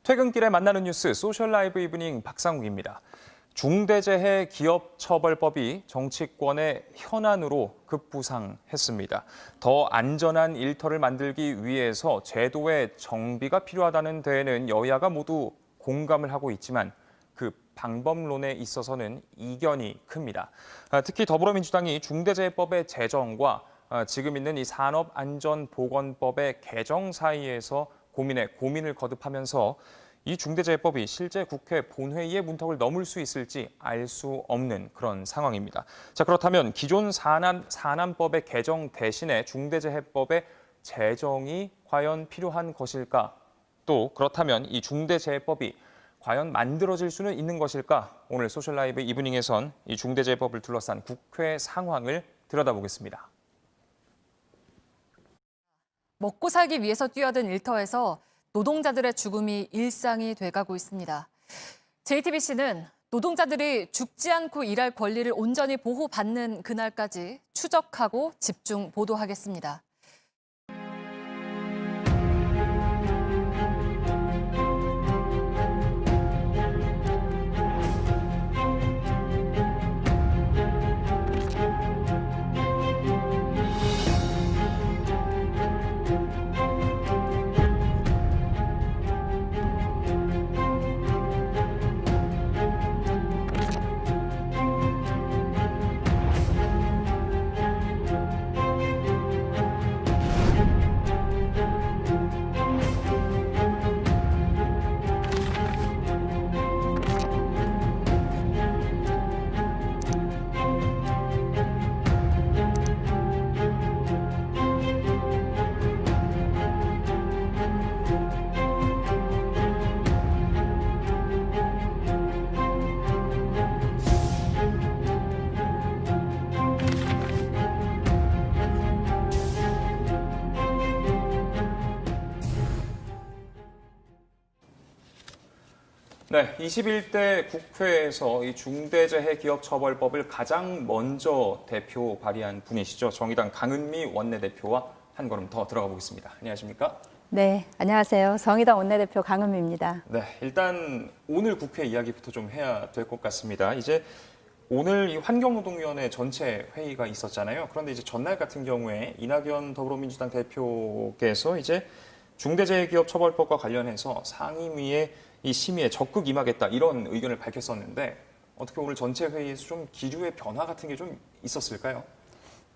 퇴근길에 만나는 뉴스 소셜 라이브 이브닝 박상욱입니다. 중대재해 기업처벌법이 정치권의 현안으로 급부상했습니다. 더 안전한 일터를 만들기 위해서 제도의 정비가 필요하다는 데에는 여야가 모두 공감을 하고 있지만 그 방법론에 있어서는 이견이 큽니다. 특히 더불어민주당이 중대재해법의 제정과 지금 있는 이 산업안전보건법의 개정 사이에서 고민을 거듭하면서 이 중대재해법이 실제 국회 본회의의 문턱을 넘을 수 있을지 알 수 없는 그런 상황입니다. 자, 그렇다면 기존 산안법의 개정 대신에 중대재해법의 제정이 과연 필요한 것일까? 또 그렇다면 이 중대재해법이 과연 만들어질 수는 있는 것일까? 오늘 소셜라이브 이브닝에선 이 중대재해법을 둘러싼 국회 상황을 들여다보겠습니다. 먹고 살기 위해서 뛰어든 일터에서 노동자들의 죽음이 일상이 돼가고 있습니다. JTBC는 노동자들이 죽지 않고 일할 권리를 온전히 보호받는 그날까지 추적하고 집중 보도하겠습니다. 네, 21대 국회에서 이 중대재해기업처벌법을 가장 먼저 대표 발의한 분이시죠. 정의당 강은미 원내대표와 한 걸음 더 들어가 보겠습니다. 안녕하십니까? 네, 안녕하세요. 정의당 원내대표 강은미입니다. 네, 일단 오늘 국회 이야기부터 좀 해야 될 것 같습니다. 이제 오늘 이 환경노동위원회 전체 회의가 있었잖아요. 그런데 이제 전날 같은 경우에 이낙연 더불어민주당 대표께서 이제 중대재해기업처벌법과 관련해서 상임위에 이 심의에 적극 임하겠다 이런 의견을 밝혔었는데 어떻게 오늘 전체 회의에서 좀 기류의 변화 같은 게 좀 있었을까요?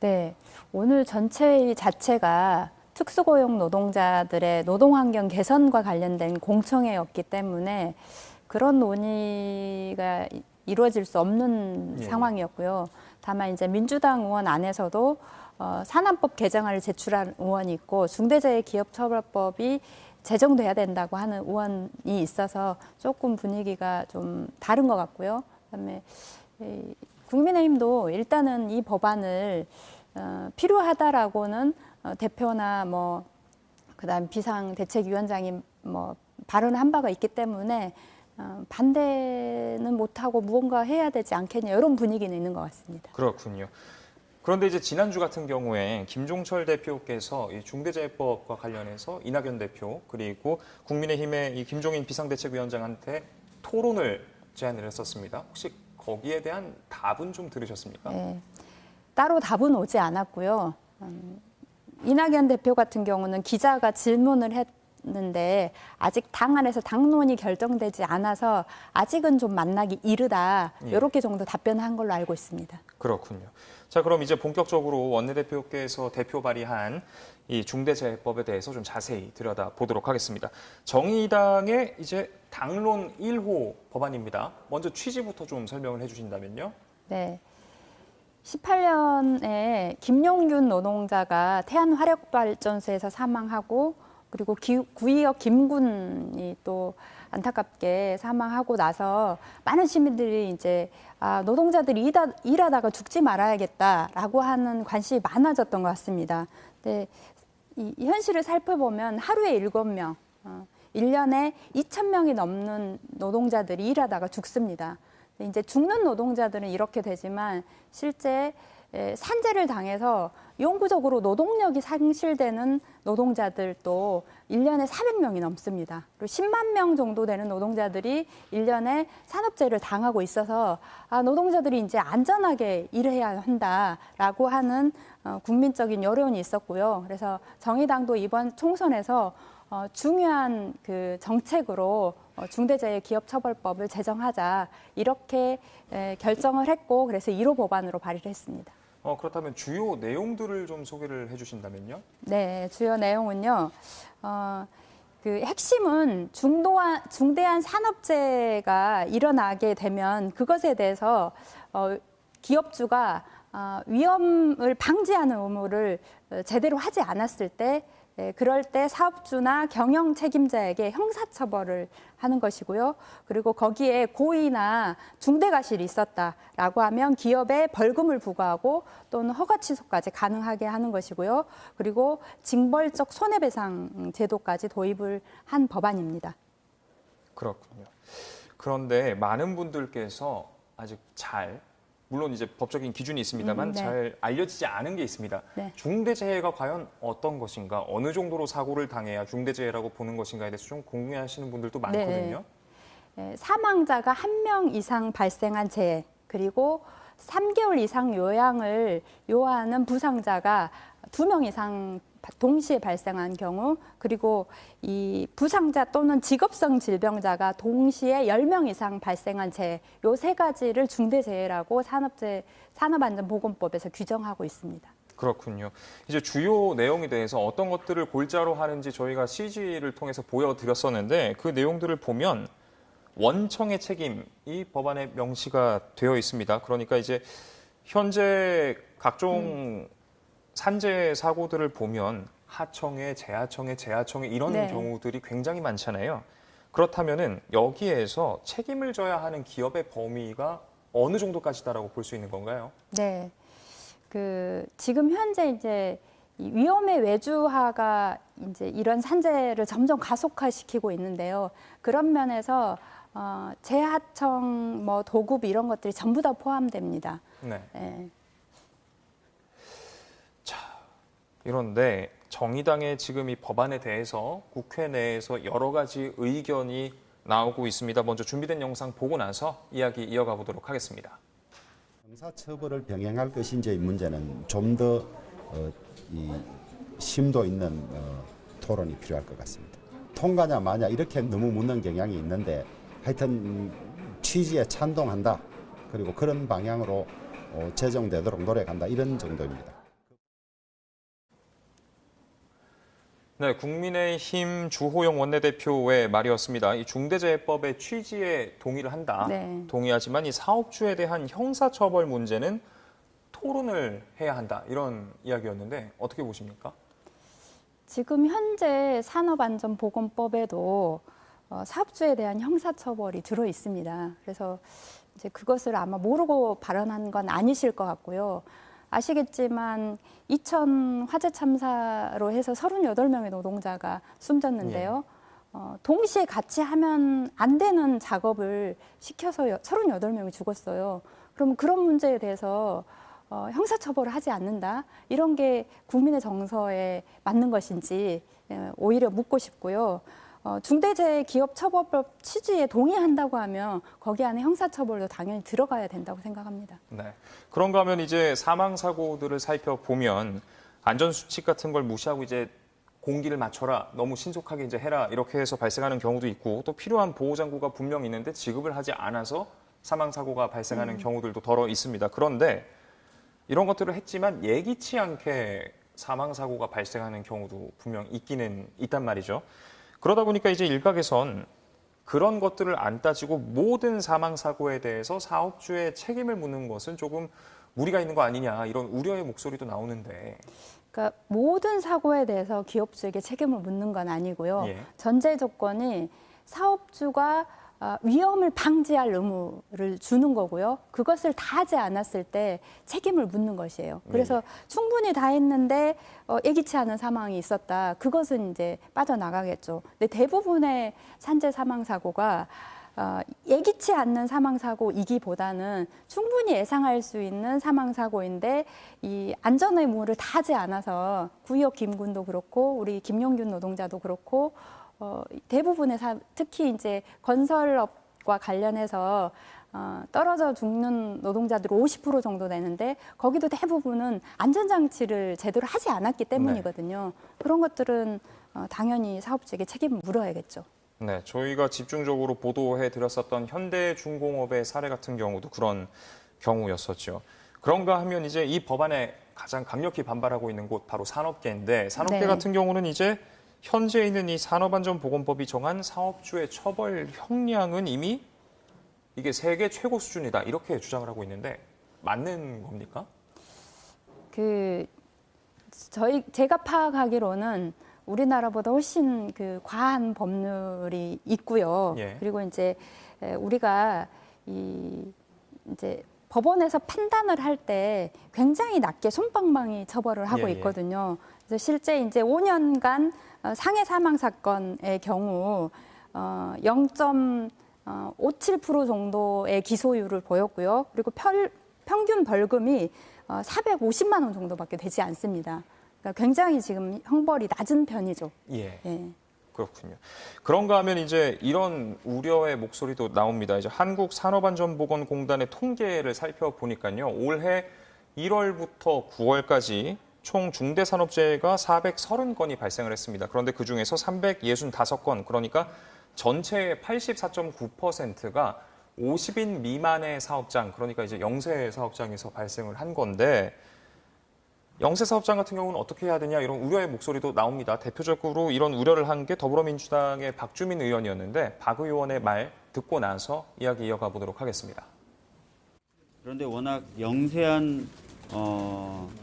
네, 오늘 전체 회의 자체가 특수고용 노동자들의 노동환경 개선과 관련된 공청회였기 때문에 그런 논의가 이루어질 수 없는 상황이었고요. 다만 이제 민주당 의원 안에서도 산안법 개정안을 제출한 의원이 있고 중대재해기업처벌법이 제정돼야 된다고 하는 의원이 있어서 조금 분위기가 좀 다른 것 같고요. 그다음에 국민의힘도 일단은 이 법안을 필요하다라고는 대표나 뭐 그다음 비상대책위원장이 뭐 발언한 바가 있기 때문에 반대는 못하고 무언가 해야 되지 않겠냐 이런 분위기는 있는 것 같습니다. 그렇군요. 그런데 이제 지난주 같은 경우에 김종철 대표께서 이 중대재해법과 관련해서 이낙연 대표 그리고 국민의힘의 이 김종인 비상대책위원장한테 토론을 제안을 했었습니다. 혹시 거기에 대한 답은 좀 들으셨습니까? 네, 따로 답은 오지 않았고요. 이낙연 대표 같은 경우는 기자가 질문을 했는데 아직 당 안에서 당론이 결정되지 않아서 아직은 좀 만나기 이르다 이렇게 정도 답변한 걸로 알고 있습니다. 그렇군요. 자, 그럼 이제 본격적으로 원내대표께서 대표 발의한 이 중대재해법에 대해서 좀 자세히 들여다보도록 하겠습니다. 정의당의 이제 당론 1호 법안입니다. 먼저 취지부터 좀 설명을 해주신다면요. 네. 18년에 김용균 노동자가 태안화력발전소에서 사망하고 그리고 구의역 김군이 또 안타깝게 사망하고 나서 많은 시민들이 이제 노동자들이 일하다가 죽지 말아야겠다라고 하는 관심이 많아졌던 것 같습니다. 근데 이 현실을 살펴보면 하루에 7명, 1년에 2,000명이 넘는 노동자들이 일하다가 죽습니다. 이제 죽는 노동자들은 이렇게 되지만 실제 산재를 당해서 영구적으로 노동력이 상실되는 노동자들도 1년에 400명이 넘습니다. 그리고 10만 명 정도 되는 노동자들이 1년에 산업재해를 당하고 있어서 노동자들이 이제 안전하게 일해야 한다라고 하는 국민적인 여론이 있었고요. 그래서 정의당도 이번 총선에서 중요한 그 정책으로 중대재해기업처벌법을 제정하자 이렇게 결정을 했고 그래서 1호 법안으로 발의를 했습니다. 그렇다면 주요 내용들을 좀 소개를 해주신다면요? 네, 주요 내용은요. 그 핵심은 중대한 산업재해가 일어나게 되면 그것에 대해서 기업주가 위험을 방지하는 의무를 제대로 하지 않았을 때 그럴 때 사업주나 경영 책임자에게 형사처벌을 하는 것이고요. 그리고 거기에 고의나 중대과실이 있었다라고 하면 기업에 벌금을 부과하고 또는 허가 취소까지 가능하게 하는 것이고요. 그리고 징벌적 손해배상 제도까지 도입을 한 법안입니다. 그렇군요. 그런데 많은 분들께서 아직 물론 이제 법적인 기준이 있습니다만 네. 잘 알려지지 않은 게 있습니다. 네. 중대재해가 과연 어떤 것인가, 어느 정도로 사고를 당해야 중대재해라고 보는 것인가에 대해서 좀 궁금해하시는 분들도 많거든요. 사망자가 1명 이상 발생한 재해, 그리고 3개월 이상 요양을 요하는 부상자가 2명 이상 동시에 발생한 경우, 그리고 이 부상자 또는 직업성 질병자가 동시에 10명 이상 발생한 재해, 요 세 가지를 중대재해라고 산업안전보건법에서 규정하고 있습니다. 그렇군요. 이제 주요 내용에 대해서 어떤 것들을 골자로 하는지 저희가 CG를 통해서 보여드렸었는데 그 내용들을 보면 원청의 책임이 법안에 명시가 되어 있습니다. 그러니까 이제 현재 각종 산재 사고들을 보면 하청에, 재하청에, 재하청에 이런 네. 경우들이 굉장히 많잖아요. 그렇다면은 여기에서 책임을 져야 하는 기업의 범위가 어느 정도까지다라고 볼 수 있는 건가요? 네. 지금 현재 이제 이 위험의 외주화가 이제 이런 산재를 점점 가속화시키고 있는데요. 그런 면에서 재하청, 도급 이런 것들이 전부 다 포함됩니다. 네. 네. 이런데 정의당의 지금 이 법안에 대해서 국회 내에서 여러 가지 의견이 나오고 있습니다. 먼저 준비된 영상 보고 나서 이야기 이어가 보도록 하겠습니다. 형사처벌을 병행할 것인지의 문제는 좀 더 심도 있는 토론이 필요할 것 같습니다. 통과냐 마냐 이렇게 너무 묻는 경향이 있는데 하여튼 취지에 찬동한다. 그리고 그런 방향으로 제정되도록 노력한다. 이런 정도입니다. 네, 국민의힘 주호영 원내대표의 말이었습니다. 이 중대재해법의 취지에 동의를 한다. 네. 동의하지만 이 사업주에 대한 형사처벌 문제는 토론을 해야 한다. 이런 이야기였는데 어떻게 보십니까? 지금 현재 산업안전보건법에도 사업주에 대한 형사처벌이 들어 있습니다. 그래서 이제 그것을 아마 모르고 발언한 건 아니실 것 같고요. 아시겠지만 2000 화재 참사로 해서 38명의 노동자가 숨졌는데요. 동시에 같이 하면 안 되는 작업을 시켜서 38명이 죽었어요. 그럼 그런 문제에 대해서 형사처벌을 하지 않는다? 이런 게 국민의 정서에 맞는 것인지 오히려 묻고 싶고요. 중대재해기업처벌법 취지에 동의한다고 하면 거기 안에 형사처벌도 당연히 들어가야 된다고 생각합니다. 네. 그런가 하면 이제 사망사고들을 살펴보면 안전수칙 같은 걸 무시하고 이제 공기를 맞춰라, 너무 신속하게 이제 해라 이렇게 해서 발생하는 경우도 있고 또 필요한 보호장구가 분명 있는데 지급을 하지 않아서 사망사고가 발생하는 경우들도 더러 있습니다. 그런데 이런 것들을 했지만 예기치 않게 사망사고가 발생하는 경우도 분명 있기는 있단 말이죠. 그러다 보니까 이제 일각에선 그런 것들을 안 따지고 모든 사망사고에 대해서 사업주의 책임을 묻는 것은 조금 무리가 있는 거 아니냐 이런 우려의 목소리도 나오는데. 그러니까 모든 사고에 대해서 기업주에게 책임을 묻는 건 아니고요. 예. 전제 조건이 사업주가 위험을 방지할 의무를 주는 거고요. 그것을 다 하지 않았을 때 책임을 묻는 것이에요. 그래서 충분히 다 했는데 예기치 않은 사망이 있었다. 그것은 이제 빠져나가겠죠. 근데 대부분의 산재 사망 사고가 예기치 않는 사망사고이기보다는 충분히 예상할 수 있는 사망사고인데 이 안전 의무를 다 하지 않아서 구의역 김군도 그렇고 우리 김용균 노동자도 그렇고 대부분의 특히 이제 건설업과 관련해서 떨어져 죽는 노동자들 50% 정도 되는데 거기도 대부분은 안전장치를 제대로 하지 않았기 때문이거든요. 그런 것들은 당연히 사업주에게 책임을 물어야겠죠. 네, 저희가 집중적으로 보도해 드렸었던 현대중공업의 사례 같은 경우도 그런 경우였었죠. 그런가 하면 이제 이 법안에 가장 강력히 반발하고 있는 곳 바로 산업계인데 산업계 네. 같은 경우는 이제 현재 있는 이 산업안전보건법이 정한 사업주의 처벌 형량은 이미 이게 세계 최고 수준이다 이렇게 주장을 하고 있는데 맞는 겁니까? 제가 파악하기로는 우리나라보다 훨씬 과한 법률이 있고요. 예. 그리고 이제 우리가 이제 법원에서 판단을 할 때 굉장히 낮게 솜방망이 처벌을 하고 예. 있거든요. 그래서 실제 이제 5년간 상해 사망 사건의 경우 0.57% 정도의 기소율을 보였고요. 그리고 평균 벌금이 450만 원 정도밖에 되지 않습니다. 그러니까 굉장히 지금 형벌이 낮은 편이죠. 예. 예. 그렇군요. 그런가 하면 이제 이런 우려의 목소리도 나옵니다. 이제 한국산업안전보건공단의 통계를 살펴보니까요. 올해 1월부터 9월까지 총 중대산업재해가 430건이 발생을 했습니다. 그런데 그중에서 365건, 그러니까 전체의 84.9%가 50인 미만의 사업장, 그러니까 이제 영세 사업장에서 발생을 한 건데 영세 사업장 같은 경우는 어떻게 해야 되냐 이런 우려의 목소리도 나옵니다. 대표적으로 이런 우려를 한 게 더불어민주당의 박주민 의원이었는데 박 의원의 말 듣고 나서 이야기 이어가 보도록 하겠습니다. 그런데 워낙 영세한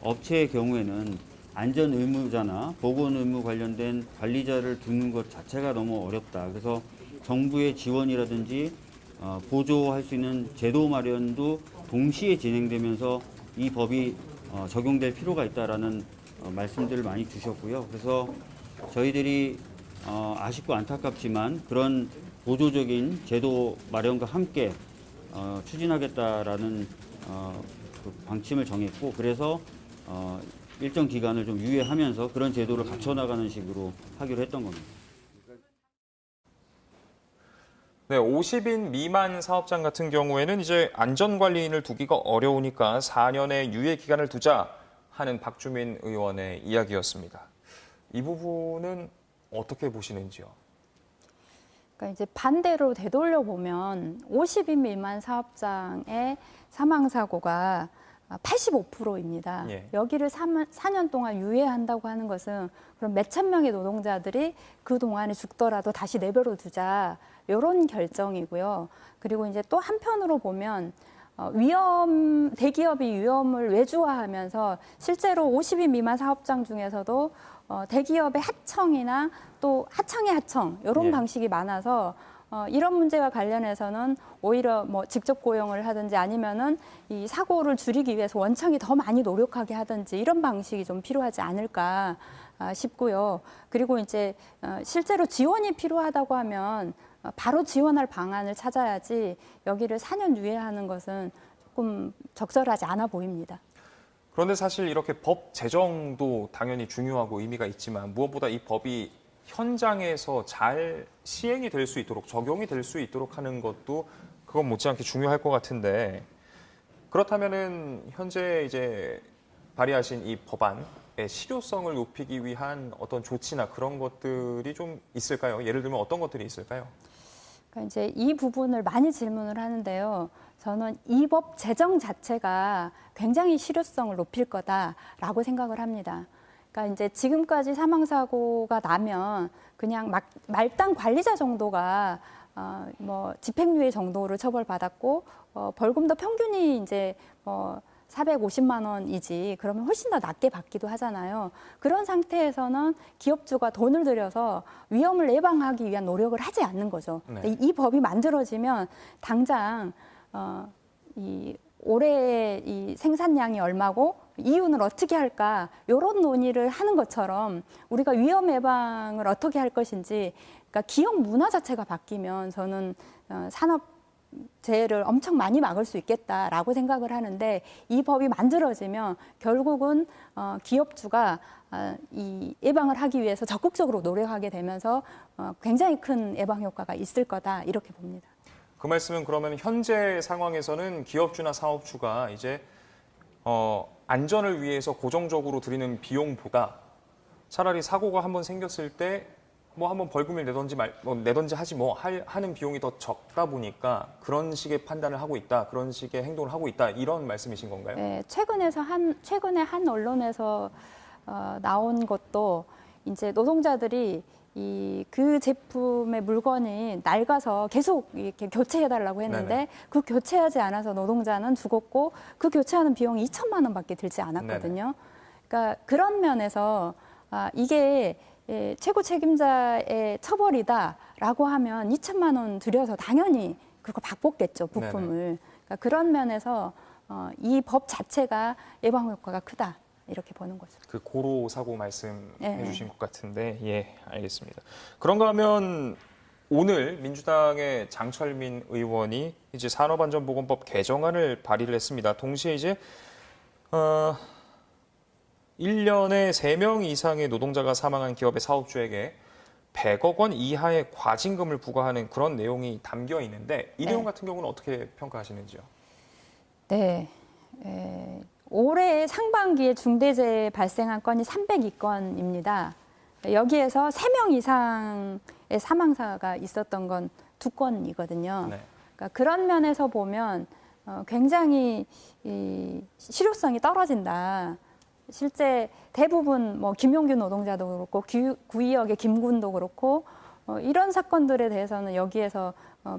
업체의 경우에는 안전 의무자나 보건 의무 관련된 관리자를 두는 것 자체가 너무 어렵다. 그래서 정부의 지원이라든지 보조할 수 있는 제도 마련도 동시에 진행되면서 이 법이 적용될 필요가 있다라는 말씀들을 많이 주셨고요. 그래서 저희들이 아쉽고 안타깝지만 그런 보조적인 제도 마련과 함께 추진하겠다라는 그 방침을 정했고, 그래서 일정 기간을 좀 유예하면서 그런 제도를 갖춰나가는 식으로 하기로 했던 겁니다. 네, 50인 미만 사업장 같은 경우에는 이제 안전관리인을 두기가 어려우니까 4년의 유예 기간을 두자 하는 박주민 의원의 이야기였습니다. 이 부분은 어떻게 보시는지요? 그러니까 이제 반대로 되돌려 보면 50인 미만 사업장의 사망 사고가 85%입니다. 예. 여기를 4년 동안 유예한다고 하는 것은 그럼 몇천 명의 노동자들이 그 동안에 죽더라도 다시 내버려 두자 이런 결정이고요. 그리고 이제 또 한편으로 보면 대기업이 위험을 외주화하면서 실제로 50인 미만 사업장 중에서도 대기업의 하청이나 또 하청의 하청 이런 예. 방식이 많아서 이런 문제와 관련해서는 오히려 뭐 직접 고용을 하든지 아니면은 이 사고를 줄이기 위해서 원청이 더 많이 노력하게 하든지 이런 방식이 좀 필요하지 않을까 싶고요. 그리고 이제 실제로 지원이 필요하다고 하면 바로 지원할 방안을 찾아야지 여기를 4년 유예하는 것은 조금 적절하지 않아 보입니다. 그런데 사실 이렇게 법 제정도 당연히 중요하고 의미가 있지만 무엇보다 이 법이 현장에서 잘 시행이 될 수 있도록 적용이 될 수 있도록 하는 것도 그건 못지않게 중요할 것 같은데 그렇다면은 현재 이제 발의하신 이 법안의 실효성을 높이기 위한 어떤 조치나 그런 것들이 좀 있을까요? 예를 들면 어떤 것들이 있을까요? 그러니까 이제 이 부분을 많이 질문을 하는데요. 저는 이 법 제정 자체가 굉장히 실효성을 높일 거다라고 생각을 합니다. 그러니까 이제 지금까지 사망사고가 나면 그냥 말단 관리자 정도가 뭐 집행유예 정도를 처벌받았고 벌금도 평균이 이제 450만 원이지 그러면 훨씬 더 낮게 받기도 하잖아요. 그런 상태에서는 기업주가 돈을 들여서 위험을 예방하기 위한 노력을 하지 않는 거죠. 네. 이 법이 만들어지면 당장 이 올해의 이 생산량이 얼마고 이윤을 어떻게 할까 이런 논의를 하는 것처럼 우리가 위험 예방을 어떻게 할 것인지, 그러니까 기업 문화 자체가 바뀌면 저는 산업재해를 엄청 많이 막을 수 있겠다라고 생각을 하는데, 이 법이 만들어지면 결국은 기업주가 이 예방을 하기 위해서 적극적으로 노력하게 되면서 굉장히 큰 예방 효과가 있을 거다, 이렇게 봅니다. 그 말씀은 그러면 현재 상황에서는 기업주나 사업주가 이제 안전을 위해서 고정적으로 들이는 비용보다 차라리 사고가 한번 생겼을 때 뭐 한번 벌금을 내던지 하지 하는 비용이 더 적다 보니까 그런 식의 판단을 하고 있다, 그런 식의 행동을 하고 있다, 이런 말씀이신 건가요? 네, 최근에 한 언론에서 나온 것도 이제 노동자들이 그 제품의 물건이 낡아서 계속 이렇게 교체해달라고 했는데, 네네. 그 교체하지 않아서 노동자는 죽었고 그 교체하는 비용이 2천만 원밖에 들지 않았거든요. 그러니까 그런 면에서 이게 최고 책임자의 처벌이다라고 하면 2천만 원 들여서 당연히 그거 바꿨겠죠, 부품을. 그러니까 그런 면에서 이 법 자체가 예방 효과가 크다, 이렇게 보는 거죠. 그 고로 사고 말씀해 네. 주신 것 같은데, 예, 알겠습니다. 그런가 하면 오늘 민주당의 장철민 의원이 이제 산업안전보건법 개정안을 발의를 했습니다. 동시에 이제 1년에 3명 이상의 노동자가 사망한 기업의 사업주에게 100억 원 이하의 과징금을 부과하는 그런 내용이 담겨 있는데, 이 내용 같은 경우는 어떻게 평가하시는지요? 네. 올해 상반기에 중대재해 발생한 건이 302건입니다. 여기에서 3명 이상의 사망사가 있었던 건 2건이거든요. 네. 그러니까 그런 면에서 보면 굉장히 실효성이 떨어진다. 실제 대부분 뭐 김용규 노동자도 그렇고 구의역의 김군도 그렇고 이런 사건들에 대해서는 여기에서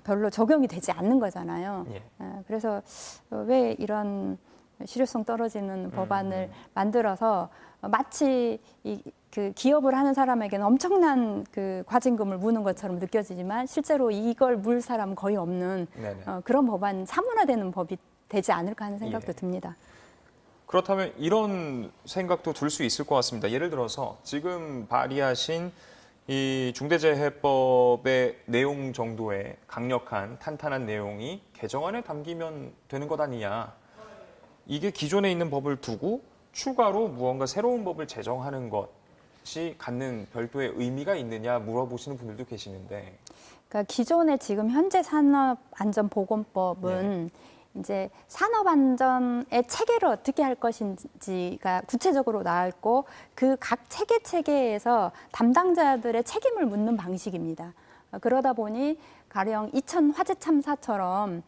별로 적용이 되지 않는 거잖아요. 예. 그래서 왜 이런 실효성 떨어지는 법안을 만들어서 마치 그 기업을 하는 사람에게는 엄청난 그 과징금을 무는 것처럼 느껴지지만 실제로 이걸 물 사람은 거의 없는 그런 법안, 사문화되는 법이 되지 않을까 하는 생각도 듭니다. 그렇다면 이런 생각도 들 수 있을 것 같습니다. 예를 들어서 지금 발의하신 이 중대재해법의 내용 정도의 강력한 탄탄한 내용이 개정안에 담기면 되는 것 아니냐. 이게 기존에 있는 법을 두고 추가로 무언가 새로운 법을 제정하는 것이 갖는 별도의 의미가 있느냐 물어보시는 분들도 계시는데. 그러니까 기존에 지금 현재 산업안전보건법은 이제 산업안전의 체계를 어떻게 할 것인지가 구체적으로 나와 있고, 그 각 체계에서 담당자들의 책임을 묻는 방식입니다. 그러다 보니 가령 이천 화재 참사처럼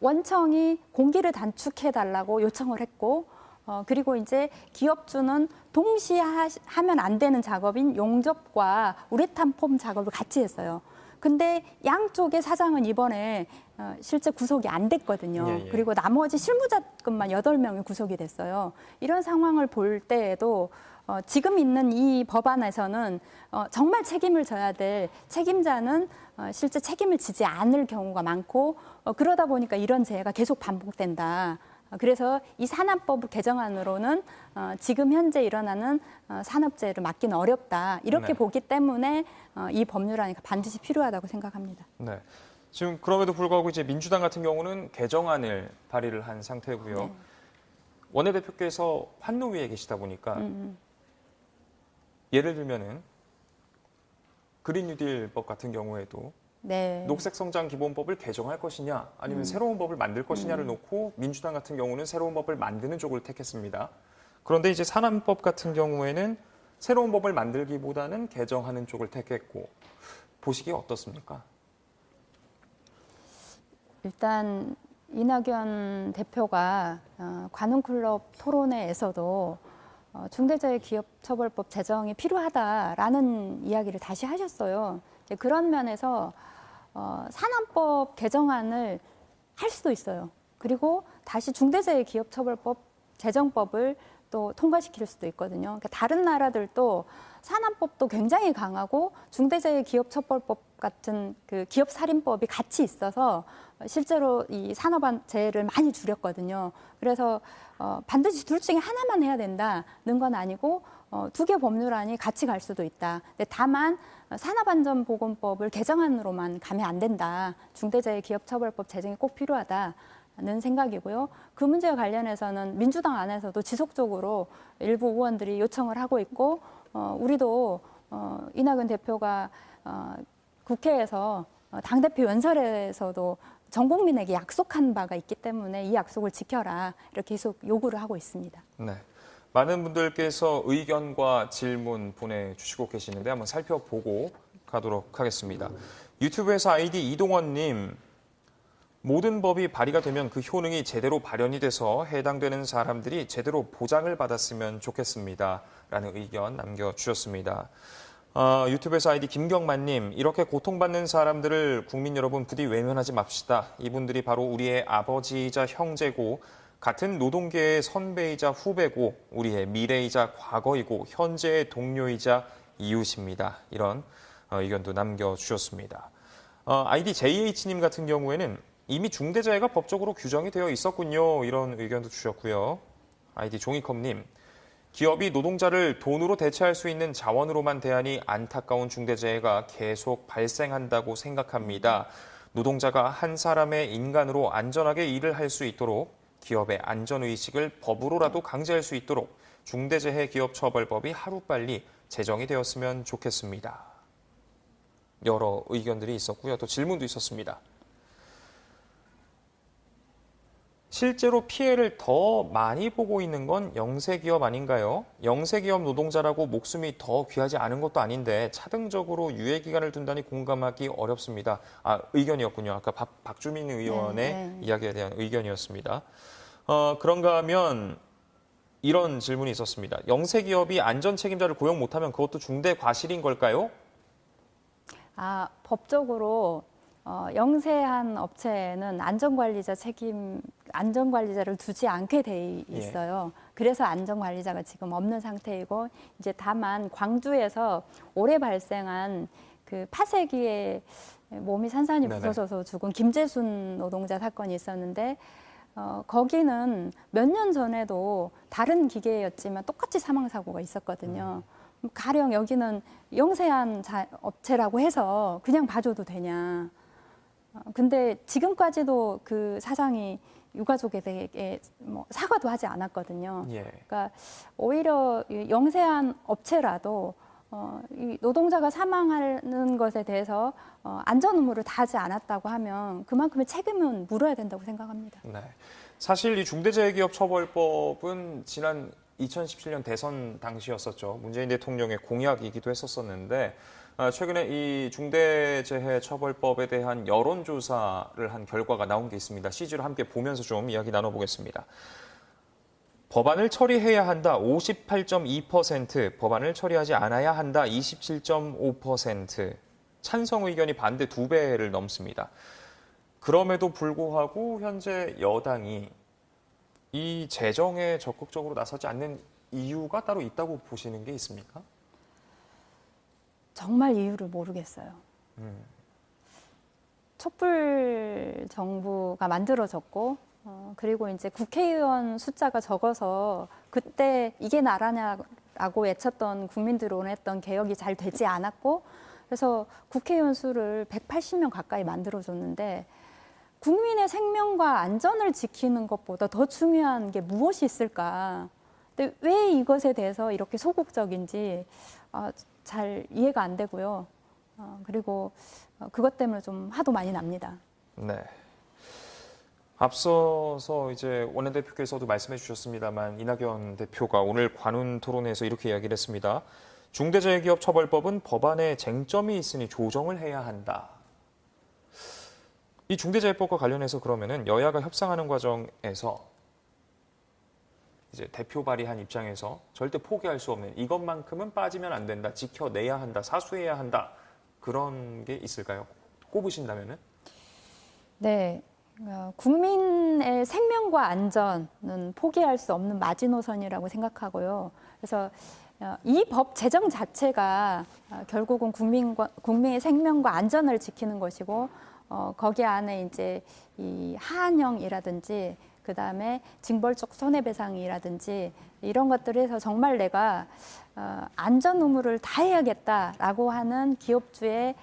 원청이 공기를 단축해달라고 요청을 했고, 그리고 이제 기업주는 동시에 하면 안 되는 작업인 용접과 우레탄 폼 작업을 같이 했어요. 근데 양쪽의 사장은 이번에 실제 구속이 안 됐거든요. 그리고 나머지 실무자급만 8명이 구속이 됐어요. 이런 상황을 볼 때에도 지금 있는 이 법안에서는 정말 책임을 져야 될 책임자는 실제 책임을 지지 않을 경우가 많고, 그러다 보니까 이런 재해가 계속 반복된다. 그래서 이 산업법 개정안으로는 지금 현재 일어나는 산업재해를 막기는 어렵다, 이렇게 보기 때문에 이 법률안이 반드시 필요하다고 생각합니다. 네. 지금 그럼에도 불구하고 이제 민주당 같은 경우는 개정안을 발의를 한 상태고요. 네. 원내대표께서 환노위에 계시다 보니까 예를 들면은 그린 뉴딜법 같은 경우에도 네. 녹색성장기본법을 개정할 것이냐 아니면 새로운 법을 만들 것이냐를 놓고 민주당 같은 경우는 새로운 법을 만드는 쪽을 택했습니다. 그런데 이제 산안법 같은 경우에는 새로운 법을 만들기보다는 개정하는 쪽을 택했고, 보시기에 어떻습니까? 일단 이낙연 대표가 관훈클럽 토론회에서도 중대재해기업처벌법 제정이 필요하다라는 이야기를 다시 하셨어요. 이제 그런 면에서 산안법 개정안을 할 수도 있어요. 그리고 다시 중대재해기업처벌법 제정법을 또 통과시킬 수도 있거든요. 그러니까 다른 나라들도 산안법도 굉장히 강하고 중대재해기업처벌법 같은 그 기업살인법이 같이 있어서 실제로 이 산업재해를 많이 줄였거든요. 그래서 반드시 둘 중에 하나만 해야 된다는 건 아니고 두 개 법률안이 같이 갈 수도 있다. 근데 다만 산업안전보건법을 개정안으로만 가면 안 된다. 중대재해기업처벌법 제정이 꼭 필요하다는 생각이고요. 그 문제와 관련해서는 민주당 안에서도 지속적으로 일부 의원들이 요청을 하고 있고 우리도 이낙연 대표가 국회에서 당대표 연설에서도 전 국민에게 약속한 바가 있기 때문에 이 약속을 지켜라 이렇게 계속 요구를 하고 있습니다. 네. 많은 분들께서 의견과 질문 보내주시고 계시는데 한번 살펴보고 가도록 하겠습니다. 유튜브에서 아이디 이동원님, 모든 법이 발의가 되면 그 효능이 제대로 발현이 돼서 해당되는 사람들이 제대로 보장을 받았으면 좋겠습니다. 라는 의견 남겨주셨습니다. 유튜브에서 아이디 김경만님, 이렇게 고통받는 사람들을 국민 여러분 부디 외면하지 맙시다. 이분들이 바로 우리의 아버지이자 형제고 같은 노동계의 선배이자 후배고 우리의 미래이자 과거이고 현재의 동료이자 이웃입니다. 이런 의견도 남겨주셨습니다. 아이디 JH님 같은 경우에는 이미 중대재해가 법적으로 규정이 되어 있었군요. 이런 의견도 주셨고요. 아이디 종이컵님, 기업이 노동자를 돈으로 대체할 수 있는 자원으로만 대하니 안타까운 중대재해가 계속 발생한다고 생각합니다. 노동자가 한 사람의 인간으로 안전하게 일을 할 수 있도록 기업의 안전의식을 법으로라도 강제할 수 있도록 중대재해기업처벌법이 하루빨리 제정이 되었으면 좋겠습니다. 여러 의견들이 있었고요. 또 질문도 있었습니다. 실제로 피해를 더 많이 보고 있는 건 영세기업 아닌가요? 영세기업 노동자라고 목숨이 더 귀하지 않은 것도 아닌데 차등적으로 유예기간을 둔다니 공감하기 어렵습니다. 의견이었군요. 아까 박주민 의원의 이야기에 대한 의견이었습니다. 그런가 하면 이런 질문이 있었습니다. 영세기업이 안전책임자를 고용 못하면 그것도 중대 과실인 걸까요? 법적으로 영세한 업체는 안전관리자를 두지 않게 돼 있어요. 그래서 안전관리자가 지금 없는 상태이고 이제 다만 광주에서 올해 발생한 그 파쇄기에 몸이 산산이 부서져서 죽은 김재순 노동자 사건이 있었는데 거기는 몇 년 전에도 다른 기계였지만 똑같이 사망 사고가 있었거든요. 가령 여기는 영세한 업체라고 해서 그냥 봐줘도 되냐? 근데 지금까지도 그 사장이 유가족에게 사과도 하지 않았거든요. 그러니까 오히려 영세한 업체라도 이 노동자가 사망하는 것에 대해서 안전 의무를 다하지 않았다고 하면 그만큼의 책임은 물어야 된다고 생각합니다. 네. 사실 이 중대재해기업처벌법은 지난 2017년 대선 당시였었죠. 문재인 대통령의 공약이기도 했었는데 최근에 이 중대재해처벌법에 대한 여론조사를 한 결과가 나온 게 있습니다. CG로 함께 보면서 좀 이야기 나눠보겠습니다. 법안을 처리해야 한다 58.2%, 법안을 처리하지 않아야 한다 27.5%, 찬성 의견이 반대 2배를 넘습니다. 그럼에도 불구하고 현재 여당이 이 제정에 적극적으로 나서지 않는 이유가 따로 있다고 보시는 게 있습니까? 정말 이유를 모르겠어요. 촛불 정부가 만들어졌고 그리고 이제 국회의원 숫자가 적어서 그때 이게 나라냐라고 외쳤던 국민들이 원했던 개혁이 잘 되지 않았고 그래서 국회의원 수를 180명 가까이 만들어줬는데 국민의 생명과 안전을 지키는 것보다 더 중요한 게 무엇이 있을까? 근데 왜 이것에 대해서 이렇게 소극적인지 잘 이해가 안 되고요. 그리고 그것 때문에 좀 화도 많이 납니다. 네. 앞서서 이제 원내대표께서도 말씀해 주셨습니다만 이낙연 대표가 오늘 관훈 토론회에서 이렇게 이야기를 했습니다. 중대재해기업처벌법은 법안에 쟁점이 있으니 조정을 해야 한다. 이 중대재해법과 관련해서 그러면은 여야가 협상하는 과정에서 이제 대표 발의한 입장에서 절대 포기할 수 없는 이것만큼은 빠지면 안 된다, 지켜내야 한다, 사수해야 한다 그런 게 있을까요? 꼽으신다면은? 네, 국민의 생명과 안전은 포기할 수 없는 마지노선이라고 생각하고요. 그래서 이 법 제정 자체가 결국은 국민의 생명과 안전을 지키는 것이고 거기 안에 이제 이 하한형이라든지 그다음에 징벌적 손해배상이라든지 이런 것들을 해서 정말 내가 안전 의무를 다해야겠다라고 하는 기업주의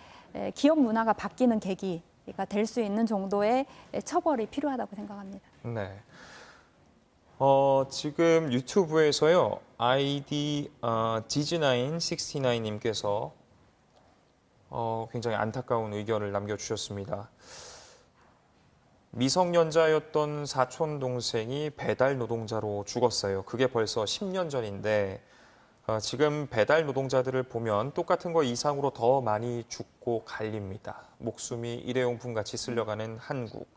기업 문화가 바뀌는 계기가 될 수 있는 정도의 처벌이 필요하다고 생각합니다. 네. 지금 유튜브에서요, 아이디 지즈나인69님께서 굉장히 안타까운 의견을 남겨주셨습니다. 미성년자였던 사촌 동생이 배달 노동자로 죽었어요. 그게 벌써 10년 전인데 지금 배달 노동자들을 보면 똑같은 거 이상으로 더 많이 죽고 갈립니다. 목숨이 일회용품 같이 쓸려가는 한국.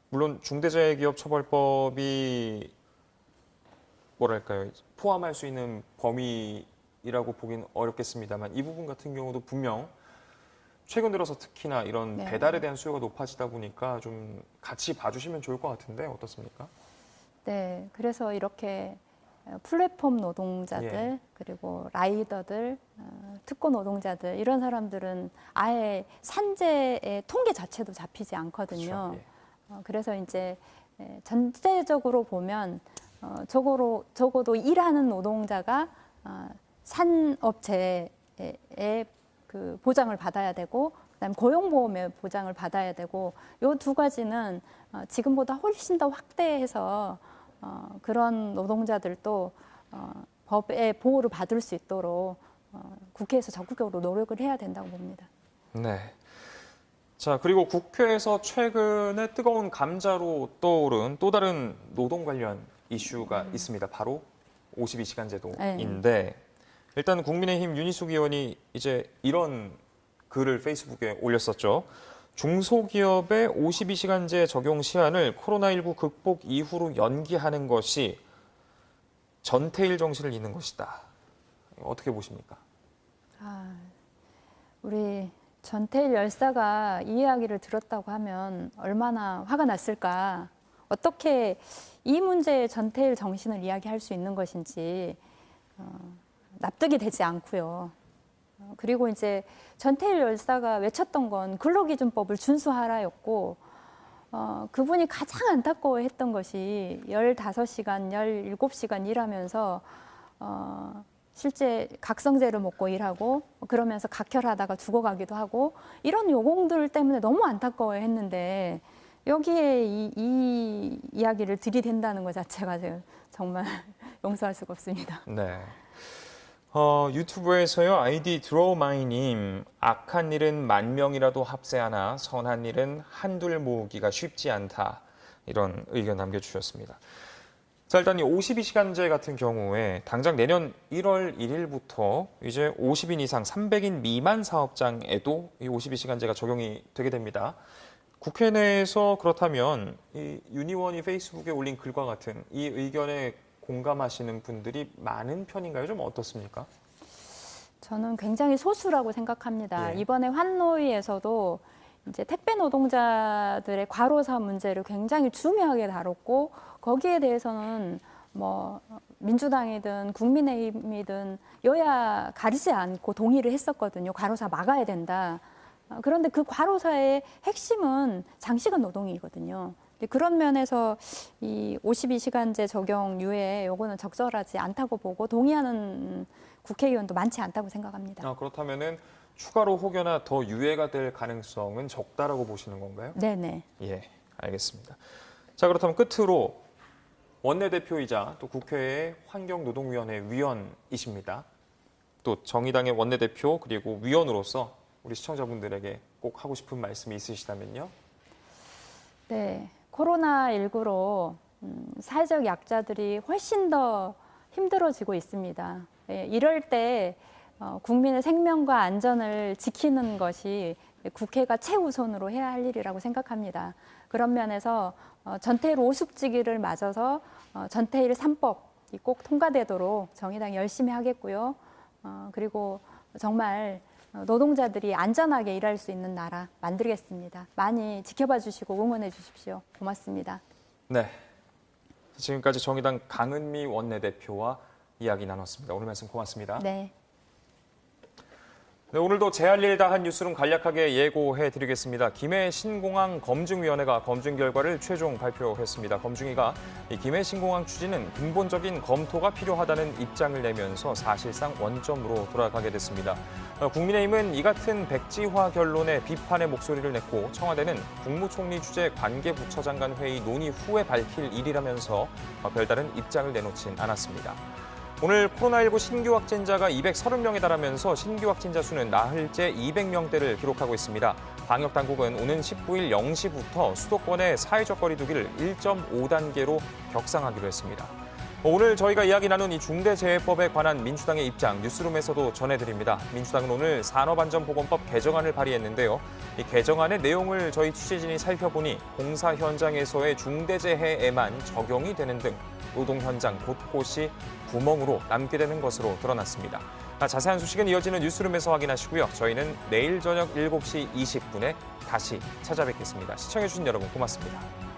물론 중대재해기업처벌법이 뭐랄까요, 포함할 수 있는 범위라고 보긴 어렵겠습니다만 이 부분 같은 경우도 분명 최근 들어서 특히나 이런 네. 배달에 대한 수요가 높아지다 보니까 좀 같이 봐주시면 좋을 것 같은데 어떻습니까? 네, 그래서 이렇게 플랫폼 노동자들 예. 그리고 라이더들, 특고 노동자들 이런 사람들은 아예 산재의 통계 자체도 잡히지 않거든요. 그렇죠. 예. 그래서 이제 전체적으로 보면 적어도 일하는 노동자가 산업체의 그 보장을 받아야 되고 그다음에 고용보험의 보장을 받아야 되고 요 두 가지는 지금보다 훨씬 더 확대해서 그런 노동자들도 법의 보호를 받을 수 있도록 국회에서 적극적으로 노력을 해야 된다고 봅니다. 네. 자, 그리고 국회에서 최근에 뜨거운 감자로 떠오른 또 다른 노동 관련 이슈가 있습니다. 바로 52시간 제도인데 일단 국민의힘 윤희숙 의원이 이제 이런 글을 페이스북에 올렸었죠. 중소기업의 52시간제 적용 시한을 코로나19 극복 이후로 연기하는 것이 전태일 정신을 잇는 것이다. 어떻게 보십니까? 우리 전태일 열사가 이 이야기를 들었다고 하면 얼마나 화가 났을까. 어떻게 이 문제에 전태일 정신을 이야기할 수 있는 것인지 납득이 되지 않고요. 그리고 이제 전태일 열사가 외쳤던 건 근로기준법을 준수하라였고 그분이 가장 안타까워했던 것이 15시간, 17시간 일하면서 실제 각성제를 먹고 일하고 그러면서 각혈하다가 죽어가기도 하고 이런 요공들 때문에 너무 안타까워했는데 여기에 이 이야기를 들이댄다는 것 자체가 정말 용서할 수가 없습니다. 네. 유튜브에서요, 아이디 드로우마이님, 악한 일은 10,000명이라도 합세하나 선한 일은 한둘 모으기가 쉽지 않다. 이런 의견 남겨주셨습니다. 자, 일단 이 52시간제 같은 경우에 당장 내년 1월 1일부터 이제 50인 이상 300인 미만 사업장에도 이 52시간제가 적용이 되게 됩니다. 국회 내에서 그렇다면 이 윤 의원이 페이스북에 올린 글과 같은 이 의견에 공감하시는 분들이 많은 편인가요? 좀 어떻습니까? 저는 굉장히 소수라고 생각합니다. 예. 이번에 환노위에서도 이제 택배 노동자들의 과로사 문제를 굉장히 중요하게 다뤘고 거기에 대해서는 뭐 민주당이든 국민의힘이든 여야 가리지 않고 동의를 했었거든요. 과로사 막아야 된다. 그런데 그 과로사의 핵심은 장시간 노동이거든요. 그런 면에서 이 52시간제 적용 유예 요거는 적절하지 않다고 보고 동의하는 국회의원도 많지 않다고 생각합니다. 그렇다면은 추가로 혹여나 더 유예가 될 가능성은 적다라고 보시는 건가요? 네네. 예, 알겠습니다. 자, 그렇다면 끝으로 원내대표이자 또 국회의 환경노동위원회 위원이십니다. 또 정의당의 원내대표 그리고 위원으로서 우리 시청자분들에게 꼭 하고 싶은 말씀이 있으시다면요? 네, 코로나19로 사회적 약자들이 훨씬 더 힘들어지고 있습니다. 예, 이럴 때 국민의 생명과 안전을 지키는 것이 국회가 최우선으로 해야 할 일이라고 생각합니다. 그런 면에서 전태일 오숙지기를 맞아서 전태일 3법이 꼭 통과되도록 정의당이 열심히 하겠고요. 그리고 정말 노동자들이 안전하게 일할 수 있는 나라 만들겠습니다. 많이 지켜봐 주시고 응원해 주십시오. 고맙습니다. 네. 지금까지 정의당 강은미 원내대표와 이야기 나눴습니다. 오늘 말씀 고맙습니다. 네. 네, 오늘도 제할 일 다한 뉴스룸 간략하게 예고해드리겠습니다. 김해 신공항 검증위원회가 검증 결과를 최종 발표했습니다. 검증위가 이 김해 신공항 추진은 근본적인 검토가 필요하다는 입장을 내면서 사실상 원점으로 돌아가게 됐습니다. 국민의힘은 이 같은 백지화 결론에 비판의 목소리를 냈고 청와대는 국무총리 주재 관계부처장 간 회의 논의 후에 밝힐 일이라면서 별다른 입장을 내놓진 않았습니다. 오늘 코로나19 신규 확진자가 230명에 달하면서 신규 확진자 수는 나흘째 200명대를 기록하고 있습니다. 방역당국은 오는 19일 0시부터 수도권의 사회적 거리 두기를 1.5단계로 격상하기로 했습니다. 오늘 저희가 이야기 나눈 이 중대재해법에 관한 민주당의 입장 뉴스룸에서도 전해드립니다. 민주당은 오늘 산업안전보건법 개정안을 발의했는데요. 이 개정안의 내용을 저희 취재진이 살펴보니 공사 현장에서의 중대재해에만 적용이 되는 등 노동 현장 곳곳이 구멍으로 남게 되는 것으로 드러났습니다. 자세한 소식은 이어지는 뉴스룸에서 확인하시고요. 저희는 내일 저녁 7시 20분에 다시 찾아뵙겠습니다. 시청해주신 여러분 고맙습니다.